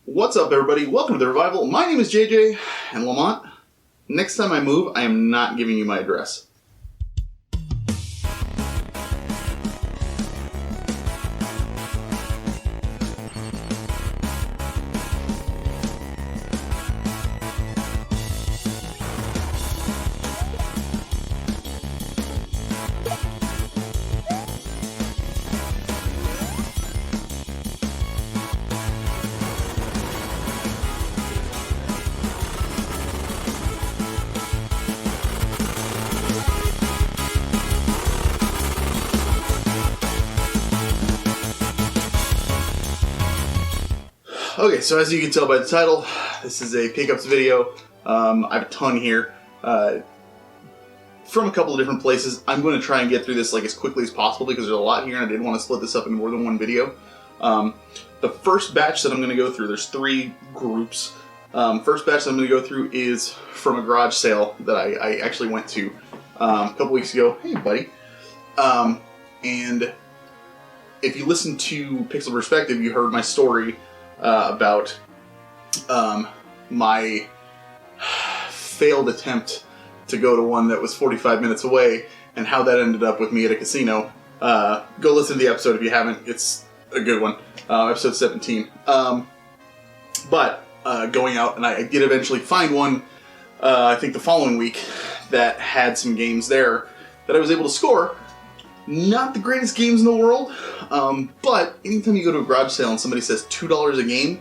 What's up, everybody? Welcome to The Revival. My name is JJ, and Lamont, next time I move, I am not giving you my address. Okay, so as you can tell by the title, this is a pickups video. I have a ton here from a couple of different places. I'm going to try and get through this like as quickly as possible because there's a lot here and I didn't want to split this up into more than one video. The first batch that I'm going to go through, there's three groups. First batch that I'm going to go through is from a garage sale that I actually went to a couple weeks ago. Hey, buddy. And if you listen to Pixel Perspective, you heard my story about my failed attempt to go to one that was 45 minutes away and how that ended up with me at a casino. Go listen to the episode if you haven't. It's a good one. Episode 17. But going out, and I did eventually find one, I think the following week, that had some games there that I was able to score. Not the greatest games in the world, but anytime you go to a garage sale and somebody says $2 a game,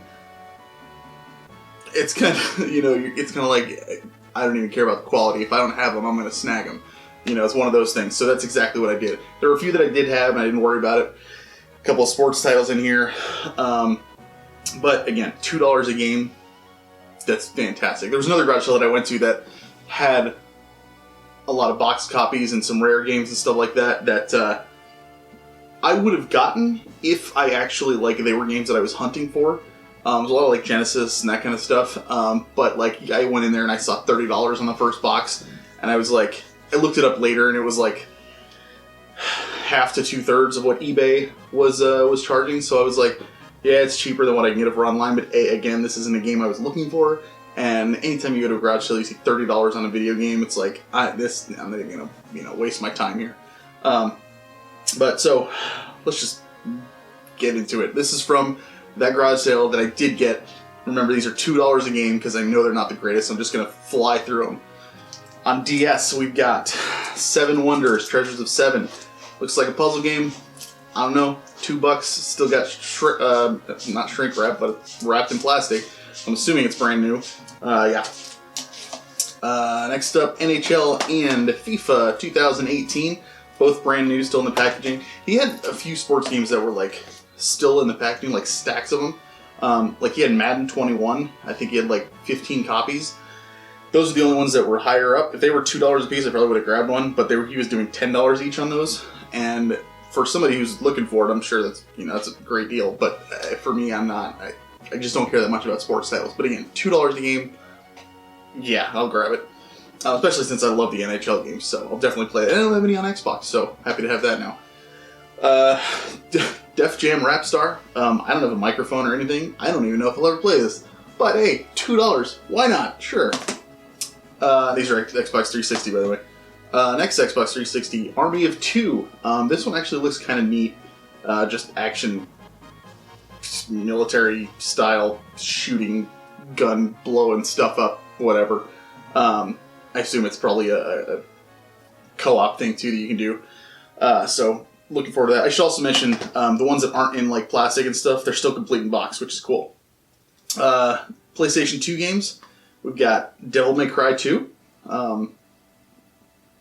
it's kind of, it's kind of like, I don't even care about the quality. If I don't have them, I'm going to snag them. It's one of those things. So that's exactly what I did. There were a few that I did have, and I didn't worry about it. A couple of sports titles in here. But again, $2 a game, that's fantastic. There was another garage sale that I went to that had a lot of boxed copies and some rare games and stuff like that I would have gotten if I actually, they were games that I was hunting for. There's a lot of Genesis and that kind of stuff, but I went in there and I saw $30 on the first box, and I was I looked it up later and it was half to 2/3 of what eBay was charging, so I was yeah, it's cheaper than what I can get over online, but again, this isn't a game I was looking for. And anytime you go to a garage sale, you see $30 on a video game. It's I'm not even gonna waste my time here. But so let's just get into it. This is from that garage sale that I did get. Remember, these are $2 a game because I know they're not the greatest. So I'm just gonna fly through them. On DS, we've got Seven Wonders, Treasures of Seven. Looks like a puzzle game. I don't know, $2. Still got not shrink wrap, but it's wrapped in plastic. I'm assuming it's brand new. Yeah. Next up, NHL and FIFA 2018. Both brand new, still in the packaging. He had a few sports games that were still in the packaging, stacks of them. He had Madden 21. I think he had 15 copies. Those are the only ones that were higher up. If they were $2 a piece, I probably would have grabbed one. But he was doing $10 each on those. And for somebody who's looking for it, I'm sure that's that's a great deal. But for me, I'm not. I just don't care that much about sports titles. But again, $2 a game, yeah, I'll grab it. Especially since I love the NHL games, so I'll definitely play it. And I don't have any on Xbox, so happy to have that now. Def Jam Rap Star. I don't have a microphone or anything. I don't even know if I'll ever play this. But hey, $2, why not? Sure. These are Xbox 360, by the way. Next Xbox 360, Army of Two. This one actually looks kind of neat. Just action, military style shooting, gun blowing stuff up, whatever. I assume it's probably a co-op thing too that you can do. So looking forward to that. I should also mention the ones that aren't in plastic and stuff, they're still complete in box, which is cool. PlayStation 2 games, we've got Devil May Cry 2.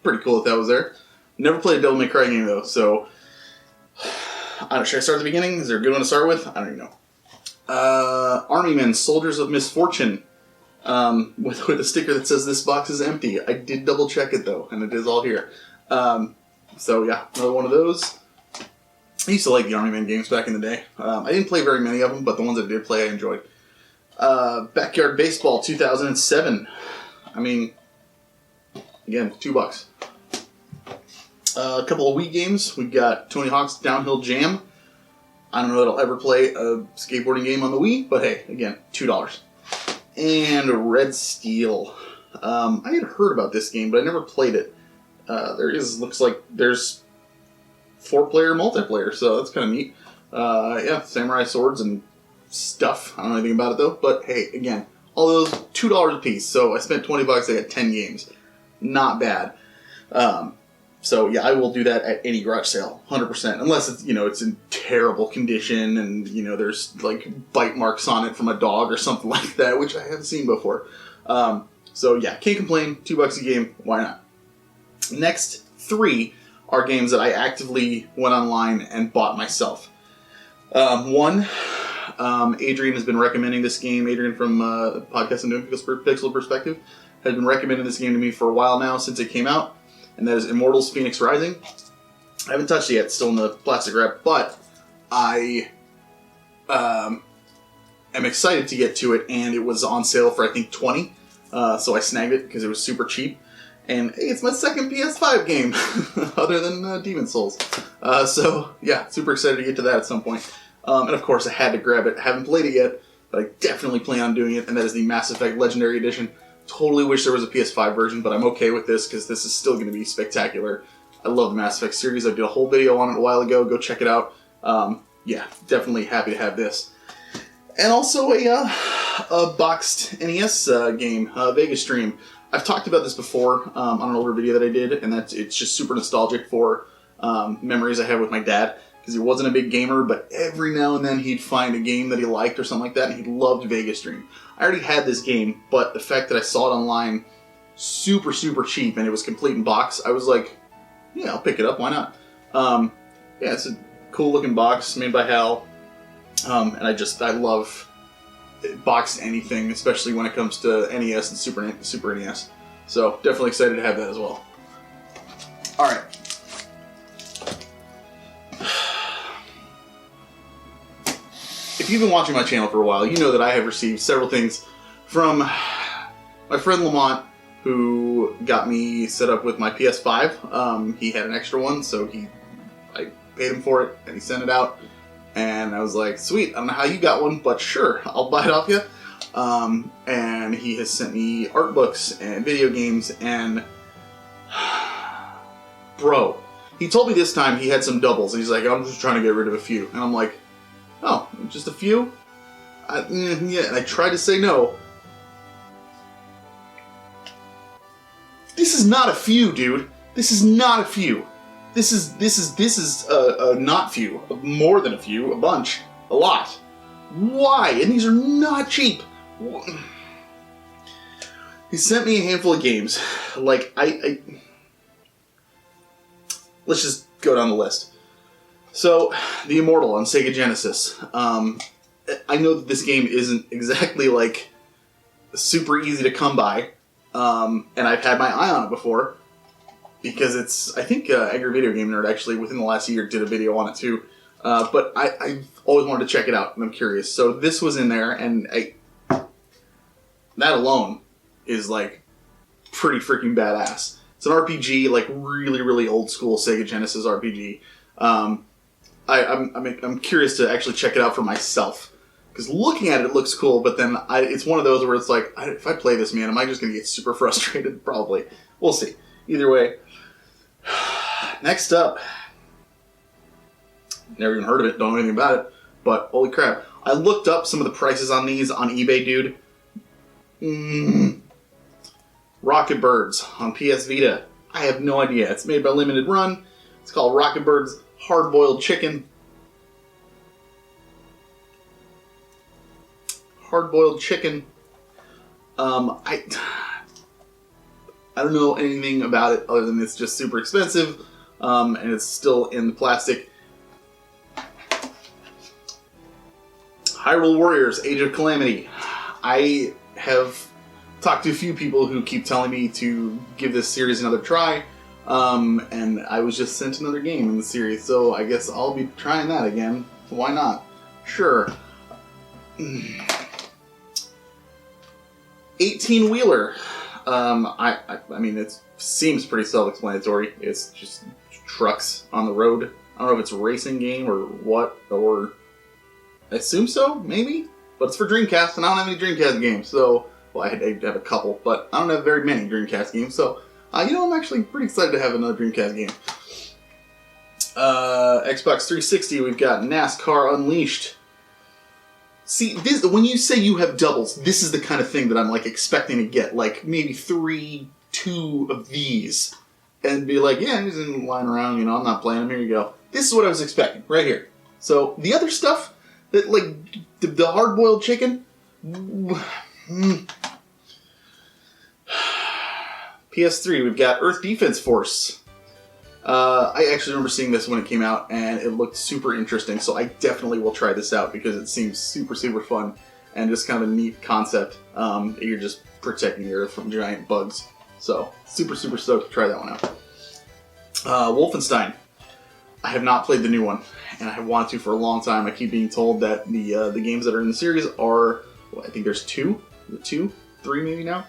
Pretty cool that was there. Never played a Devil May Cry game though, so I don't know, should I start at the beginning? Is there a good one to start with? I don't even know. Army Men, Soldiers of Misfortune, with a sticker that says this box is empty. I did double check it though, and it is all here. So yeah, another one of those. I used to like the Army Men games back in the day. I didn't play very many of them, but the ones I did play I enjoyed. Backyard Baseball 2007. I mean, again, $2. A couple of Wii games. We've got Tony Hawk's Downhill Jam. I don't know that I'll ever play a skateboarding game on the Wii, but hey, again, $2. And Red Steel. I had heard about this game, but I never played it. Looks like there's 4-player multiplayer, so that's kind of neat. Yeah, samurai swords and stuff. I don't know anything about it though, but hey, again, all those $2 a piece, so I spent $20, I got 10 games. Not bad. So yeah, I will do that at any garage sale, 100%, unless it's, it's in terrible condition and, there's like bite marks on it from a dog or something like that, which I haven't seen before. So yeah, can't complain, $2 a game, why not? Next 3 are games that I actively went online and bought myself. One, Adrian has been recommending this game. Adrian from Podcast and Doing Pixel Perspective has been recommending this game to me for a while now, since it came out, and that is Immortals Phoenix Rising. I haven't touched it yet, still in the plastic wrap, but I am excited to get to it, and it was on sale for I think $20, so I snagged it because it was super cheap. And hey, it's my second PS5 game, other than Demon's Souls. So yeah, super excited to get to that at some point. And of course, I had to grab it. I haven't played it yet, but I definitely plan on doing it, and that is the Mass Effect Legendary Edition. Totally wish there was a PS5 version, but I'm okay with this because this is still going to be spectacular. I love the Mass Effect series. I did a whole video on it a while ago. Go check it out. Yeah, definitely happy to have this. And also a boxed NES game, Vegas Dream. I've talked about this before on an older video that I did, and it's just super nostalgic for memories I have with my dad, because he wasn't a big gamer, but every now and then he'd find a game that he liked or something like that, and he loved Vegas Dream. I already had this game, but the fact that I saw it online super, super cheap, and it was complete in box, I was like, yeah, I'll pick it up, why not? Yeah, it's a cool looking box made by HAL, and I love boxed anything, especially when it comes to NES and Super NES. So definitely excited to have that as well. All right. If you've been watching my channel for a while, you know that I have received several things from my friend Lamont, who got me set up with my PS5. He had an extra one, so I paid him for it, and he sent it out. And I was like, sweet, I don't know how you got one, but sure, I'll buy it off you. And he has sent me art books and video games, and bro, he told me this time he had some doubles, and he's like, I'm just trying to get rid of a few. And I'm like, oh, just a few? Yeah, and I tried to say no. This is not a few, dude. This is not a few. This is not few, more than a few, a bunch, a lot. Why? And these are not cheap. He sent me a handful of games. Like, let's just go down the list. So, The Immortal on Sega Genesis. I know that this game isn't exactly, like, super easy to come by, and I've had my eye on it before, because I think Angry Video Game Nerd actually within the last year did a video on it too. But I've always wanted to check it out, and I'm curious. So this was in there, and that alone is like pretty freaking badass. It's an RPG, like really, really old school Sega Genesis RPG. I'm curious to actually check it out for myself, because looking at it, it looks cool. But then it's one of those where it's like, if I play this, man, am I just going to get super frustrated? Probably. We'll see. Either way. Next up, never even heard of it, don't know anything about it, but holy crap. I looked up some of the prices on these on eBay, dude. Rocket Birds on PS Vita. I have no idea. It's made by Limited Run. It's called Rocket Birds Hard Boiled Chicken. Hard Boiled Chicken. I don't know anything about it other than it's just super expensive, and it's still in the plastic. Hyrule Warriors, Age of Calamity. I have talked to a few people who keep telling me to give this series another try, and I was just sent another game in the series, so I guess I'll be trying that again. Why not? Sure. 18-wheeler. I mean, it seems pretty self-explanatory. It's just trucks on the road. I don't know if it's a racing game or what, or I assume so, maybe? But it's for Dreamcast, and I don't have any Dreamcast games, so... Well, I have a couple, but I don't have very many Dreamcast games, so... I'm actually pretty excited to have another Dreamcast game. Xbox 360, we've got NASCAR Unleashed. See, when you say you have doubles, this is the kind of thing that I'm, like, expecting to get. Like, maybe 2 of these. And be like, yeah, he's in lying around, I'm not playing him, here you go. This is what I was expecting, right here. So, the other stuff, that like, the hard-boiled chicken... PS3, we've got Earth Defense Force. I actually remember seeing this when it came out, and it looked super interesting, so I definitely will try this out because it seems super, super fun and just kind of a neat concept. You're just protecting the Earth from giant bugs. So, super, super stoked to try that one out. Wolfenstein. I have not played the new one, and I wanted to for a long time. I keep being told that the games that are in the series are, I think there's 3 maybe now,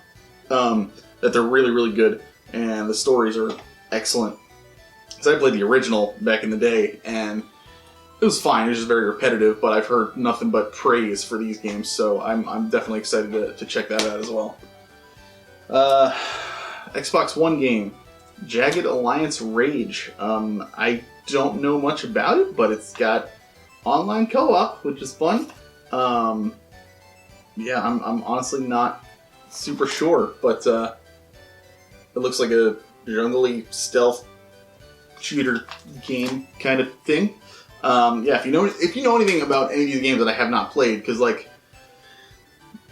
that they're really, really good, and the stories are excellent. Because I played the original back in the day, and it was fine. It was just very repetitive, but I've heard nothing but praise for these games, so I'm definitely excited to check that out as well. Xbox One game, Jagged Alliance Rage. I don't know much about it, but it's got online co-op, which is fun. Yeah, I'm honestly not super sure, but it looks like a jungle-y stealth shooter game kind of thing. Yeah, if you know anything about any of these games that I have not played, because like,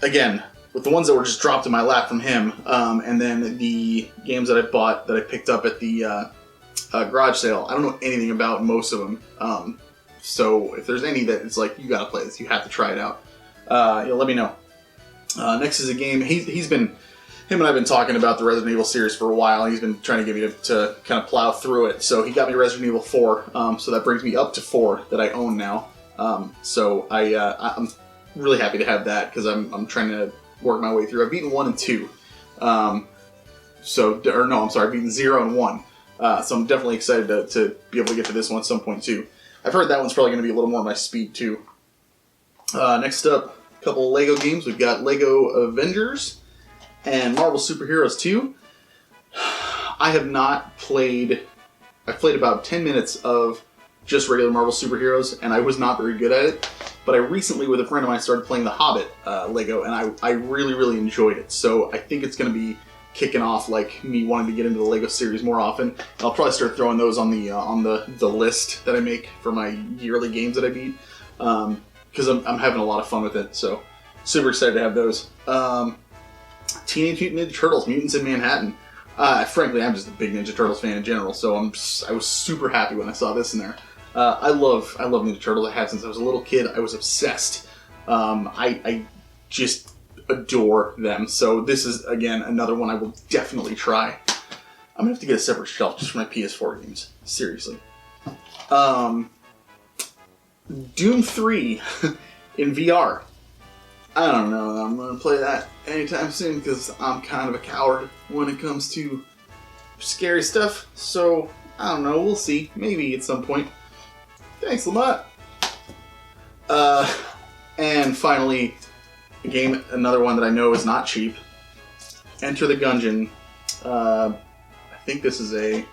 again, with the ones that were just dropped in my lap from him, and then the games that I bought that I picked up at the garage sale, I don't know anything about most of them. So if there's any that it's like, you gotta play this, you have to try it out, let me know. Next is a game, him and I have been talking about the Resident Evil series for a while. He's been trying to get me to kind of plow through it. So he got me Resident Evil 4, so that brings me up to 4 that I own now. So I'm really happy to have that because I'm trying to work my way through. I've beaten 1 and 2. I've beaten 0 and 1. So I'm definitely excited to be able to get to this one at some point too. I've heard that one's probably going to be a little more my speed too. Next up, a couple of Lego games. We've got Lego Avengers and Marvel Super Heroes 2. I have not played... I've played about 10 minutes of just regular Marvel Super Heroes, and I was not very good at it. But I recently, with a friend of mine, started playing the Hobbit Lego, and I really, really enjoyed it. So I think it's going to be kicking off like me wanting to get into the Lego series more often. And I'll probably start throwing those on the list that I make for my yearly games that I beat. Because I'm having a lot of fun with it, so super excited to have those. Teenage Mutant Ninja Turtles, Mutants in Manhattan. Frankly, I'm just a big Ninja Turtles fan in general, so I was super happy when I saw this in there. I love Ninja Turtles. I have since I was a little kid. I was obsessed. I just adore them. So this is, again, another one I will definitely try. I'm going to have to get a separate shelf just for my PS4 games. Seriously. Doom 3 in VR. I don't know that I'm going to play that anytime soon because I'm kind of a coward when it comes to scary stuff. So, I don't know. We'll see. Maybe at some point. Thanks, Lamont. And finally, another one that I know is not cheap. Enter the Gungeon. I think this is is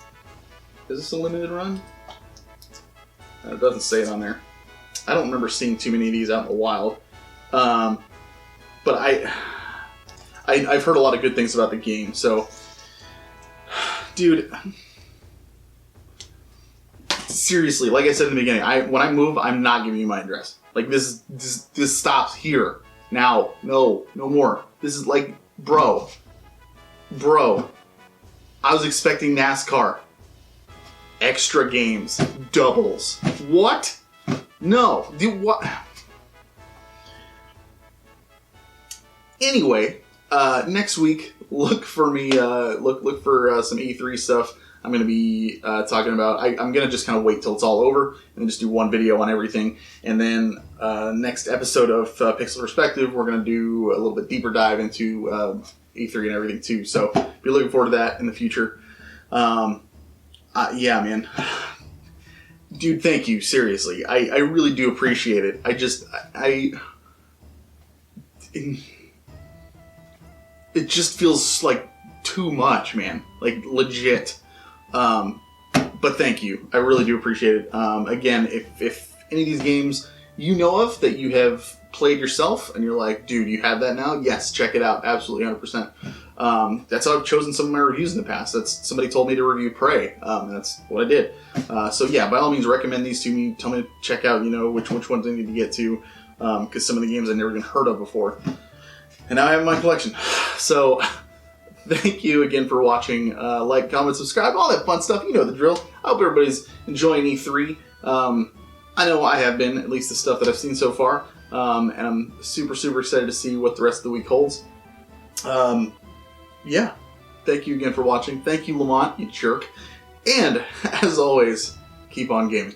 this a limited run? It doesn't say it on there. I don't remember seeing too many of these out in the wild. But I've heard a lot of good things about the game, so... Dude... Seriously, like I said in the beginning, when I move, I'm not giving you my address. Like, this stops here. Now. No more. This is like... Bro. I was expecting NASCAR. Extra games. Doubles. What? No. What? Anyway, next week, look for me. Look for some E3 stuff. I'm going to be talking about. I'm going to just kind of wait till it's all over and just do one video on everything. And then next episode of Pixel Perspective, we're going to do a little bit deeper dive into E3 and everything too. So be looking forward to that in the future. Yeah, man. Dude, thank you. Seriously, I really do appreciate it. It just feels like too much, man. Like legit. But thank you. I really do appreciate it. Again, if any of these games you know of that you have played yourself and you're like, dude, you have that now? Yes, check it out. Absolutely, 100%. That's how I've chosen some of my reviews in the past. That's somebody told me to review Prey. That's what I did. So yeah, by all means, recommend these to me. Tell me to check out, which ones I need to get to, because some of the games I've never even heard of before. And now I have my collection. So thank you again for watching. Like, comment, subscribe, all that fun stuff. You know the drill. I hope everybody's enjoying E3. I know I have been, at least the stuff that I've seen so far. And I'm super, super excited to see what the rest of the week holds. Yeah. Thank you again for watching. Thank you, Lamont, you jerk. And, as always, keep on gaming.